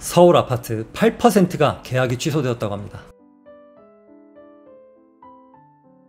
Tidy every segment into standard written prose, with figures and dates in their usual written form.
서울 아파트 8%가 계약이 취소되었다고 합니다.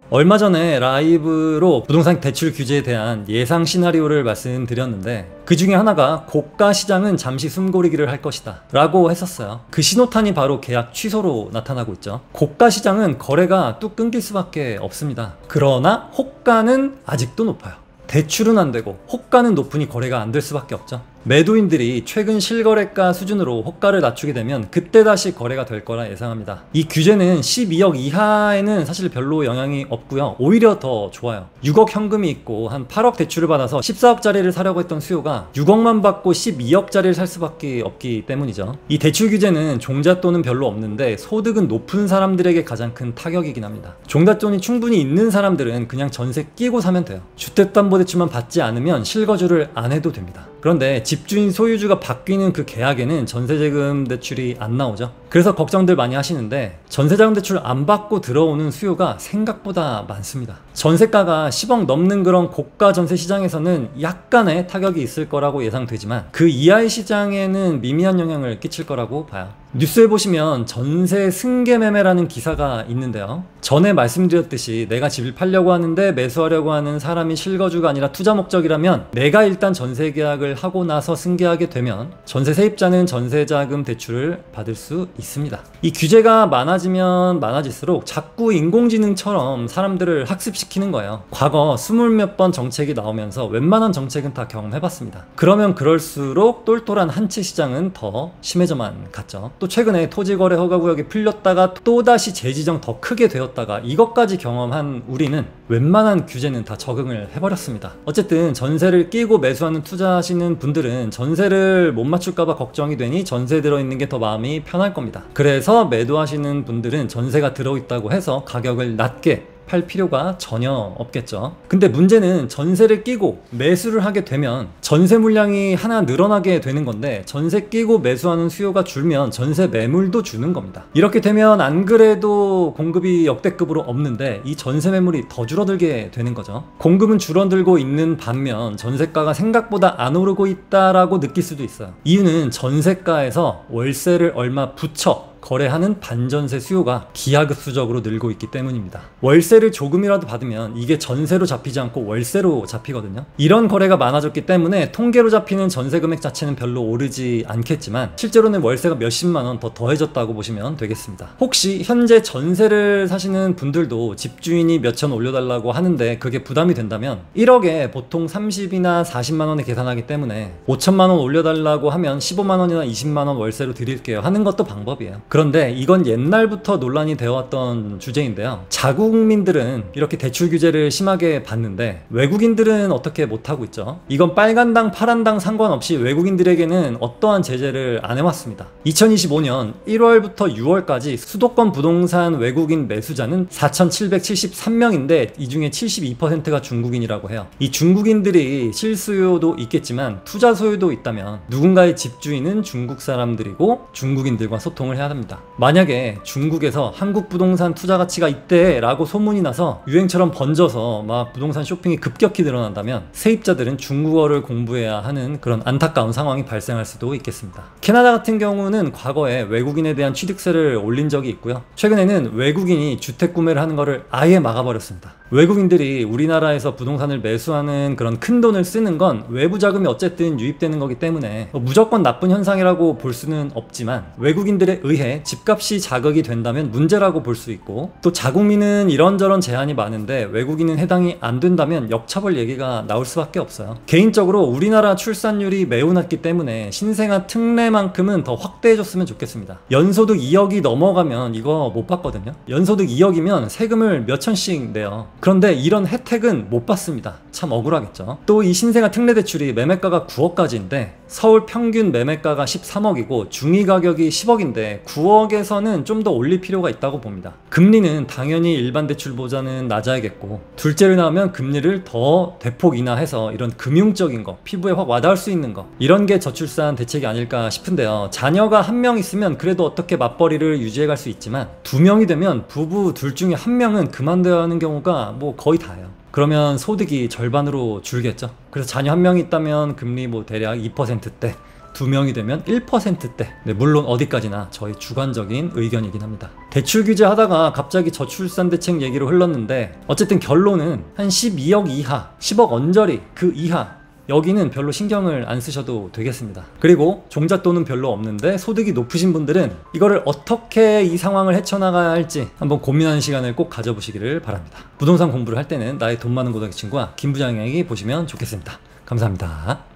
얼마 전에 라이브로 부동산 대출 규제에 대한 예상 시나리오를 말씀드렸는데, 그 중에 하나가 고가 시장은 잠시 숨고르기를 할 것이다 라고 했었어요. 그 신호탄이 바로 계약 취소로 나타나고 있죠. 고가 시장은 거래가 뚝 끊길 수밖에 없습니다. 그러나 호가는 아직도 높아요. 대출은 안 되고 호가는 높으니 거래가 안 될 수밖에 없죠. 매도인들이 최근 실거래가 수준으로 호가를 낮추게 되면 그때 다시 거래가 될 거라 예상합니다. 이 규제는 12억 이하에는 사실 별로 영향이 없고요. 오히려 더 좋아요. 6억 현금이 있고 한 8억 대출을 받아서 14억짜리를 사려고 했던 수요가 6억만 받고 12억짜리를 살 수밖에 없기 때문이죠. 이 대출 규제는 종잣돈은 별로 없는데 소득은 높은 사람들에게 가장 큰 타격이긴 합니다. 종잣돈이 충분히 있는 사람들은 그냥 전세 끼고 사면 돼요. 주택담보대출만 받지 않으면 실거주를 안 해도 됩니다. 그런데 집주인 소유주가 바뀌는 그 계약에는 전세자금 대출이 안 나오죠. 그래서 걱정들 많이 하시는데, 전세자금 대출 안 받고 들어오는 수요가 생각보다 많습니다. 전세가가 10억 넘는 그런 고가 전세 시장에서는 약간의 타격이 있을 거라고 예상되지만 그 이하의 시장에는 미미한 영향을 끼칠 거라고 봐요. 뉴스에 보시면 전세 승계 매매라는 기사가 있는데요. 전에 말씀드렸듯이 내가 집을 팔려고 하는데 매수하려고 하는 사람이 실거주가 아니라 투자 목적이라면 내가 일단 전세 계약을 하고 나서 승계하게 되면 전세 세입자는 전세자금 대출을 받을 수 있습니다. 이 규제가 많아지면 많아질수록 자꾸 인공지능처럼 사람들을 학습시키는 거예요. 과거 20몇 번 정책이 나오면서 웬만한 정책은 다 경험해봤습니다. 그러면 그럴수록 똘똘한 한 채 시장은 더 심해져만 갔죠. 또 최근에 토지거래 허가구역이 풀렸다가 또다시 재지정 더 크게 되었다가 이것까지 경험한 우리는 웬만한 규제는 다 적응을 해버렸습니다. 어쨌든 전세를 끼고 매수하는 투자하시는 분들은 전세를 못 맞출까봐 걱정이 되니 전세에 들어있는 게 더 마음이 편할 겁니다. 그래서 매도하시는 분들은 전세가 들어있다고 해서 가격을 낮게 팔 필요가 전혀 없겠죠. 근데 문제는 전세를 끼고 매수를 하게 되면 전세 물량이 하나 늘어나게 되는 건데, 전세 끼고 매수하는 수요가 줄면 전세 매물도 주는 겁니다. 이렇게 되면 안 그래도 공급이 역대급으로 없는데 이 전세 매물이 더 줄어들게 되는 거죠. 공급은 줄어들고 있는 반면 전세가가 생각보다 안 오르고 있다라고 느낄 수도 있어요. 이유는 전세가에서 월세를 얼마 붙여 거래하는 반전세 수요가 기하급수적으로 늘고 있기 때문입니다. 월세를 조금이라도 받으면 이게 전세로 잡히지 않고 월세로 잡히거든요. 이런 거래가 많아졌기 때문에 통계로 잡히는 전세 금액 자체는 별로 오르지 않겠지만 실제로는 월세가 몇십만 원 더 더해졌다고 보시면 되겠습니다. 혹시 현재 전세를 사시는 분들도 집주인이 몇천 올려달라고 하는데 그게 부담이 된다면 1억에 보통 30이나 40만 원에 계산하기 때문에 5천만 원 올려달라고 하면 15만 원이나 20만 원 월세로 드릴게요 하는 것도 방법이에요. 그런데 이건 옛날부터 논란이 되어왔던 주제인데요. 자국민들은 이렇게 대출 규제를 심하게 받는데 외국인들은 어떻게 못하고 있죠. 이건 빨간당 파란당 상관없이 외국인들에게는 어떠한 제재를 안 해왔습니다. 2025년 1월부터 6월까지 수도권 부동산 외국인 매수자는 4,773명인데 이 중에 72%가 중국인이라고 해요. 이 중국인들이 실수요도 있겠지만 투자 소유도 있다면 누군가의 집주인은 중국 사람들이고 중국인들과 소통을 해야 합니다. 만약에 중국에서 한국 부동산 투자 가치가 있대 라고 소문이 나서 유행처럼 번져서 막 부동산 쇼핑이 급격히 늘어난다면 세입자들은 중국어를 공부해야 하는 그런 안타까운 상황이 발생할 수도 있겠습니다. 캐나다 같은 경우는 과거에 외국인에 대한 취득세를 올린 적이 있고요. 최근에는 외국인이 주택 구매를 하는 것을 아예 막아버렸습니다. 외국인들이 우리나라에서 부동산을 매수하는 그런 큰 돈을 쓰는 건 외부 자금이 어쨌든 유입되는 거기 때문에 무조건 나쁜 현상이라고 볼 수는 없지만 외국인들에 의해 집값이 자극이 된다면 문제라고 볼 수 있고, 또 자국민은 이런저런 제한이 많은데 외국인은 해당이 안 된다면 역차별 얘기가 나올 수밖에 없어요. 개인적으로 우리나라 출산율이 매우 낮기 때문에 신생아 특례만큼은 더 확대해줬으면 좋겠습니다. 연소득 2억이 넘어가면 이거 못 받거든요. 연소득 2억이면 세금을 몇 천씩 내요. 그런데 이런 혜택은 못 받습니다. 참 억울하겠죠. 또 이 신생아 특례 대출이 매매가가 9억까지인데 서울 평균 매매가가 13억이고 중위 가격이 10억인데 9억에서는 좀 더 올릴 필요가 있다고 봅니다. 금리는 당연히 일반 대출보다는 낮아야겠고, 둘째를 낳으면 금리를 더 대폭 인하해서 이런 금융적인 거, 피부에 확 와닿을 수 있는 거, 이런 게 저출산 대책이 아닐까 싶은데요. 자녀가 한 명 있으면 그래도 어떻게 맞벌이를 유지해 갈 수 있지만 2명이 되면 부부 둘 중에 한 명은 그만둬야 하는 경우가 뭐 거의 다예요. 그러면 소득이 절반으로 줄겠죠. 그래서 자녀 한 명이 있다면 금리 뭐 대략 2%대, 2명이 되면 1%대. 네, 물론 어디까지나 저희 주관적인 의견이긴 합니다. 대출 규제 하다가 갑자기 저출산 대책 얘기로 흘렀는데 어쨌든 결론은 한 12억 이하, 10억 언저리 그 이하, 여기는 별로 신경을 안 쓰셔도 되겠습니다. 그리고 종잣돈은 별로 없는데 소득이 높으신 분들은 이거를 어떻게 이 상황을 헤쳐나가야 할지 한번 고민하는 시간을 꼭 가져보시기를 바랍니다. 부동산 공부를 할 때는 나의 돈 많은 고등학교 친구와 김 부장에게 보시면 좋겠습니다. 감사합니다.